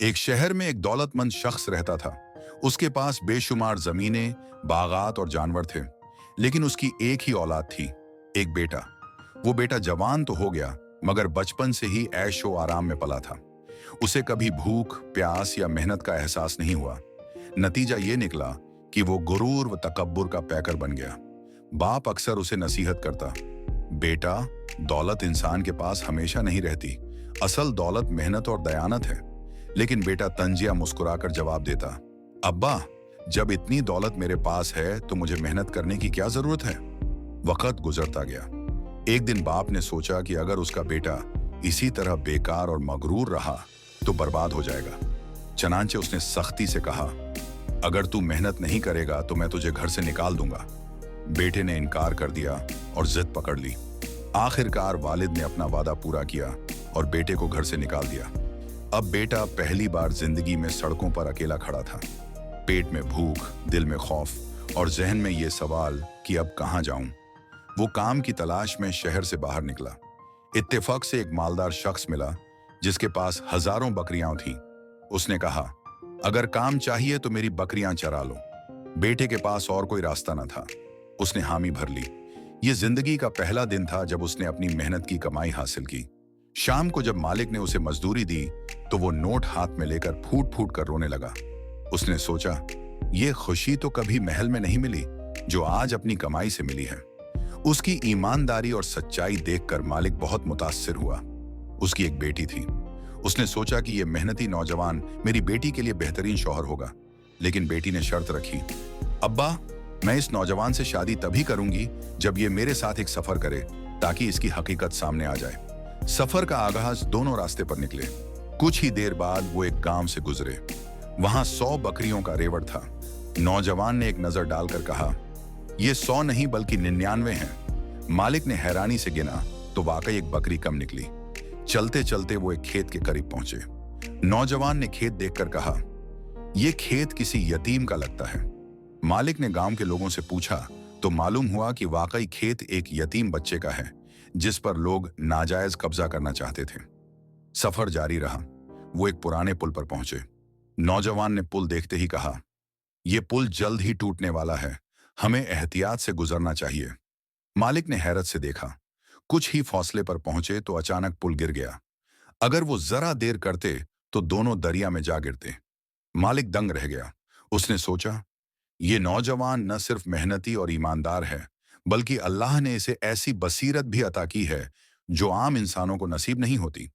एक शहर में एक दौलतमंद शख्स रहता था। उसके पास बेशुमार जमीनें, बागात और जानवर थे। लेकिन उसकी एक ही औलाद थी, एक बेटा। वो बेटा जवान तो हो गया, मगर बचपन से ही ऐशो आराम में पला था। उसे कभी भूख, प्यास या मेहनत का एहसास नहीं हुआ। नतीजा ये निकला कि वो गुरूर व तकब्बुर का पैकर बन गया। बाप अक्सर उसे नसीहत करता, बेटा, दौलत इंसान के पास हमेशा नहीं रहती। असल दौलत मेहनत और दयानत है। लेकिन बेटा तंजिया मुस्कुराकर जवाब देता, अब्बा, जब इतनी दौलत मेरे पास है तो मुझे मेहनत करने की क्या जरूरत है। वक्त गुजरता गया। एक दिन बाप ने सोचा कि अगर उसका बेटा इसी तरह बेकार और मगरूर रहा तो बर्बाद हो जाएगा। चनांचे उसने सख्ती से कहा, अगर तू मेहनत नहीं करेगा तो मैं तुझे घर से निकाल दूंगा। बेटे ने इनकार कर दिया और जिद पकड़ ली। आखिरकार वालिद ने अपना वादा पूरा किया और बेटे को घर से निकाल दिया। अब बेटा पहली बार जिंदगी में सड़कों पर अकेला खड़ा था। पेट में भूख, दिल में खौफ और जहन में ये सवाल कि अब कहां जाऊं। वो काम की तलाश में शहर से बाहर निकला। इत्तेफाक से एक मालदार शख्स मिला जिसके पास हजारों बकरियां थीं। उसने कहा, अगर काम चाहिए तो मेरी बकरियां चरा लो। बेटे के पास और कोई रास्ता न था। उसने हामी भर ली। ये जिंदगी का पहला दिन था जब उसने अपनी मेहनत की कमाई हासिल की। शाम को जब मालिक ने उसे मजदूरी दी तो वो नोट हाथ में लेकर फूट फूट कर रोने लगा। उसने सोचा, ये खुशी तो कभी महल में नहीं मिली जो आज अपनी कमाई से मिली है। उसकी ईमानदारी और सच्चाई देखकर मालिक बहुत मुतासिर हुआ। उसकी एक बेटी थी। उसने सोचा कि यह मेहनती नौजवान मेरी बेटी के लिए बेहतरीन शौहर होगा। लेकिन बेटी ने शर्त रखी, अब्बा, मैं इस नौजवान से शादी तभी करूंगी जब ये मेरे साथ एक सफर करे, ताकि इसकी हकीकत सामने आ जाए। सफर का आगाज दोनों रास्ते पर निकले। कुछ ही देर बाद वो एक गांव से गुजरे। वहां 100 बकरियों का रेवड़ था। नौजवान ने एक नजर डालकर कहा, ये 100 नहीं बल्कि 99 हैं। मालिक ने हैरानी से गिना तो वाकई एक बकरी कम निकली। चलते चलते वो एक खेत के करीब पहुंचे। नौजवान ने खेत देखकर कहा, यह खेत किसी यतीम का लगता है। मालिक ने गांव के लोगों से पूछा तो मालूम हुआ कि वाकई खेत एक यतीम बच्चे का है जिस पर लोग नाजायज कब्जा करना चाहते थे। सफर जारी रहा। वो एक पुराने पुल पर पहुंचे। नौजवान ने पुल देखते ही कहा, यह पुल जल्द ही टूटने वाला है, हमें एहतियात से गुजरना चाहिए। मालिक ने हैरत से देखा। कुछ ही फौसले पर पहुंचे तो अचानक पुल गिर गया। अगर वो जरा देर करते तो दोनों दरिया में जा गिरते। मालिक दंग रह गया। उसने सोचा, ये नौजवान न सिर्फ मेहनती और ईमानदार है, बल्कि अल्लाह ने इसे ऐसी बसीरत भी अता की है जो आम इंसानों को नसीब नहीं होती।